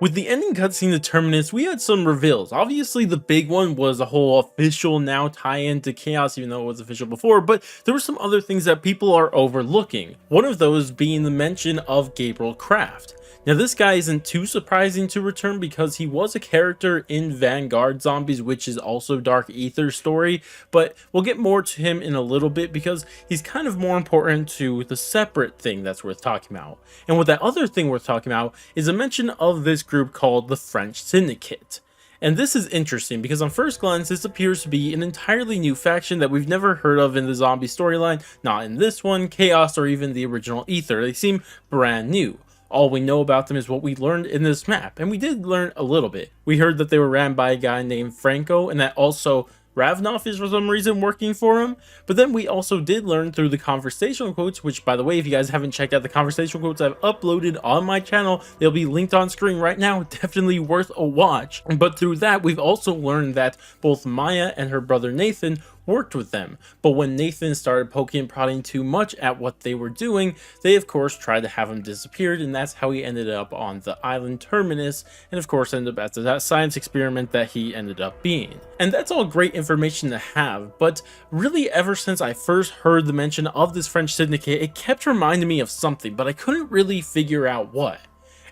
With the ending cutscene to Terminus, we had some reveals. Obviously, the big one was a whole official now tie-in to Chaos, even though it was official before, but there were some other things that people are overlooking. One of those being the mention of Gabriel Krafft. Now, this guy isn't too surprising to return because he was a character in Vanguard Zombies, which is also Dark Aether's story, but we'll get more to him in a little bit because he's kind of more important to the separate thing that's worth talking about. And what that other thing worth talking about is a mention of this group called the French Syndicate. And this is interesting because on first glance, this appears to be an entirely new faction that we've never heard of in the zombie storyline, not in this one, Chaos, or even the original Aether. They seem brand new. All we know about them is what we learned in this map, and we did learn a little bit. We heard that they were ran by a guy named Franco, and that also Ravnov is for some reason working for him, but then we also did learn through the conversational quotes, which, by the way, if you guys haven't checked out the conversational quotes I've uploaded on my channel, they'll be linked on screen right now, definitely worth a watch. But through that, we've also learned that both Maya and her brother Nathan worked with them, but when Nathan started poking and prodding too much at what they were doing, they of course tried to have him disappeared, and that's how he ended up on the island Terminus, and of course ended up at that science experiment that he ended up being. And that's all great information to have, but really ever since I first heard the mention of this French Syndicate, it kept reminding me of something, but I couldn't really figure out what.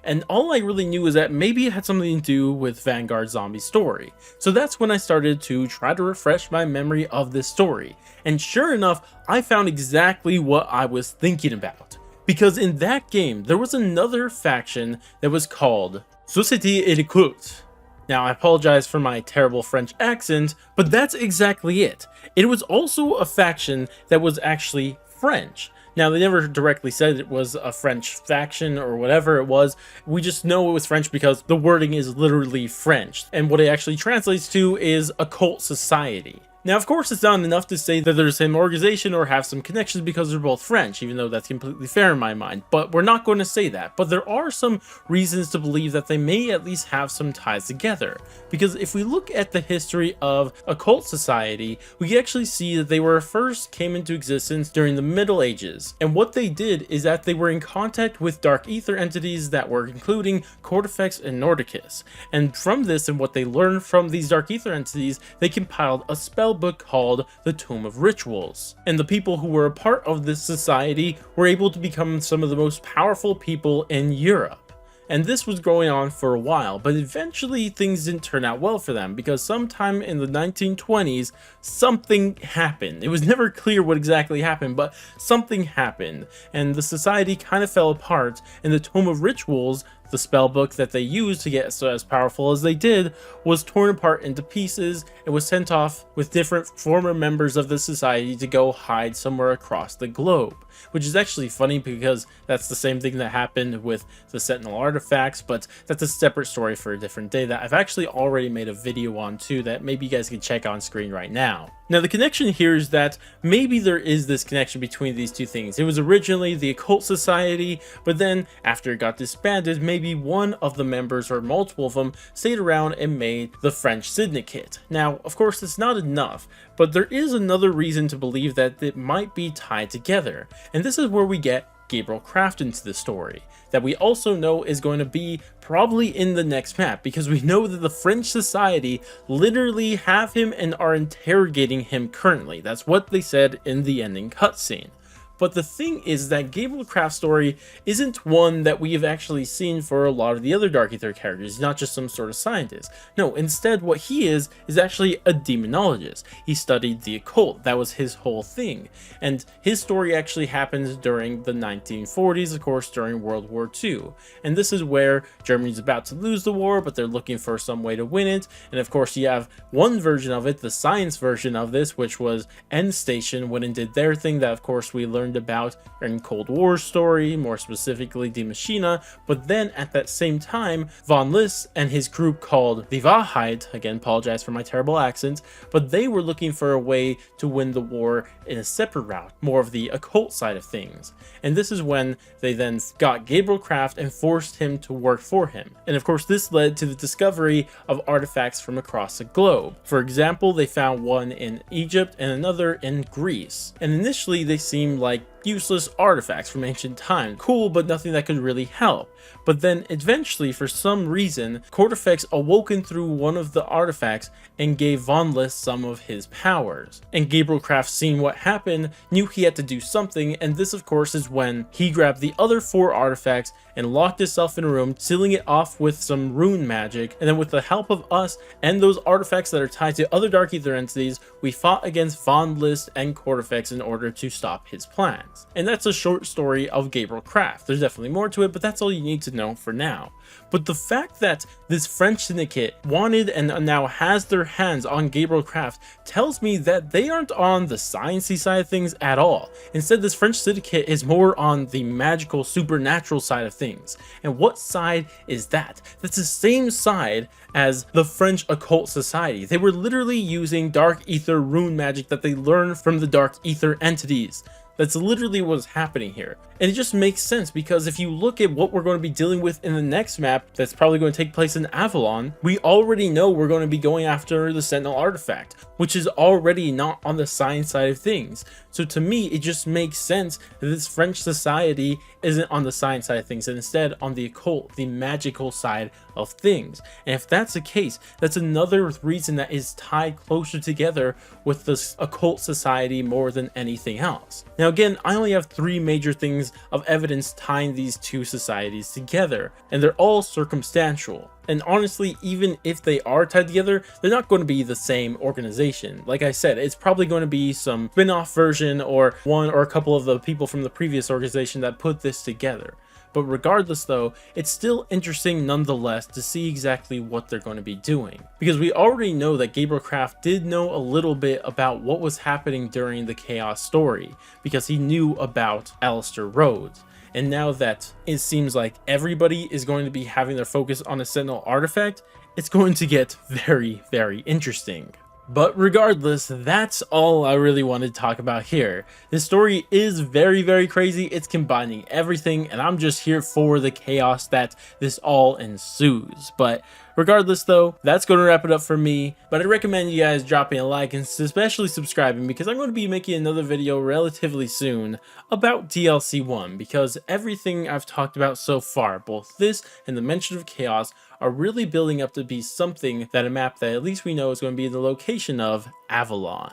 And all I really knew is that maybe it had something to do with Vanguard Zombie story. So that's when I started to try to refresh my memory of this story. And sure enough, I found exactly what I was thinking about. Because in that game, there was another faction that was called Société et Culte. Now, I apologize for my terrible French accent, but that's exactly it. It was also a faction that was actually French. Now, they never directly said it was a French faction or whatever it was. We just know it was French because the wording is literally French. And what it actually translates to is occult society. Now, of course, it's not enough to say that they're the same organization or have some connections because they're both French, even though that's completely fair in my mind. But we're not going to say that. But there are some reasons to believe that they may at least have some ties together. Because if we look at the history of occult society, we can actually see that they were first came into existence during the Middle Ages. And what they did is that they were in contact with Dark Aether entities that were including Cortifex and Nordicus. And from this and what they learned from these Dark Aether entities, they compiled a spell book called the Tomb of Rituals, and the people who were a part of this society were able to become some of the most powerful people in Europe. And this was going on for a while, but eventually things didn't turn out well for them because sometime in the 1920s, something happened. It was never clear what exactly happened, but something happened, and the society kind of fell apart, and the Tome of Rituals, the spell book that they used to get so as powerful as they did, was torn apart into pieces and was sent off with different former members of the society to go hide somewhere across the globe. Which is actually funny because that's the same thing that happened with the Sentinel artifacts, but that's a separate story for a different day that I've actually already made a video on too that maybe you guys can check on screen right now. Now, the connection here is that maybe there is this connection between these two things. It was originally the occult society, but then after it got disbanded, maybe one of the members or multiple of them stayed around and made the French Syndicate. Now, of course, it's not enough, but there is another reason to believe that it might be tied together. And this is where we get Gabriel Krafft into the story, that we also know is going to be probably in the next map, because we know that the French society literally have him and are interrogating him currently. That's what they said in the ending cutscene. But the thing is that Gabriel Krafft's story isn't one that we have actually seen for a lot of the other Dark Aether characters. He's not just some sort of scientist. No, instead what he is actually a demonologist. He studied the occult. That was his whole thing. And his story actually happens during the 1940s, of course, during World War II. And this is where Germany's about to lose the war, but they're looking for some way to win it. And of course, you have one version of it, the science version of this, which was End Station, went and did their thing that, of course, we learned about in Cold War story, more specifically Die Machina. But then at that same time, Von List and his group called Die Wahrheit, again, apologize for my terrible accent, but they were looking for a way to win the war in a separate route, more of the occult side of things. And this is when they then got Gabriel Krafft and forced him to work for him. And of course, this led to the discovery of artifacts from across the globe. For example, they found one in Egypt and another in Greece. And initially, they seemed like useless artifacts from ancient times. Cool, but nothing that could really help. But then eventually, for some reason, Kortifex awoken through one of the artifacts and gave Von List some of his powers. And Gabriel Krafft, seeing what happened, knew he had to do something, and this of course is when he grabbed the other 4 artifacts and locked himself in a room, sealing it off with some rune magic, and then with the help of us and those artifacts that are tied to other Dark Ether entities, we fought against Von List and Kortifex in order to stop his plans. And that's a short story of Gabriel Krafft. There's definitely more to it, but that's all you need to know for now. But the fact that this French Syndicate wanted and now has their hands on Gabriel Krafft tells me that they aren't on the sciencey side of things at all. Instead, this French Syndicate is more on the magical, supernatural side of things. And what side is that? That's the same side as the French Occult Society. They were literally using Dark Ether rune magic that they learned from the Dark Ether entities. That's literally what's happening here. And it just makes sense, because if you look at what we're going to be dealing with in the next map that's probably going to take place in Avalon, we already know we're going to be going after the Sentinel artifact, which is already not on the science side of things. So to me, it just makes sense that this French society isn't on the science side of things, and instead on the occult, the magical side of things. And if that's the case, that's another reason that is tied closer together with this occult society more than anything else. Now again, I only have 3 major things of evidence tying these 2 societies together, and they're all circumstantial. And honestly, even if they are tied together, they're not going to be the same organization. Like I said, it's probably going to be some spin-off version, or one or a couple of the people from the previous organization that put this together. But regardless though, it's still interesting nonetheless to see exactly what they're going to be doing. Because we already know that Gabriel Krafft did know a little bit about what was happening during the Chaos story, because he knew about Alistair Rhodes. And now that it seems like everybody is going to be having their focus on a Sentinel artifact, it's going to get very, very interesting. But regardless, that's all I really wanted to talk about here. This story is very, very crazy. It's combining everything, and I'm just here for the chaos that this all ensues. But regardless though, that's going to wrap it up for me. But I recommend you guys dropping a like and especially subscribing, because I'm going to be making another video relatively soon about DLC 1, because everything I've talked about so far, both this and the mention of chaos, are really building up to be something that a map that at least we know is going to be the location of Avalon.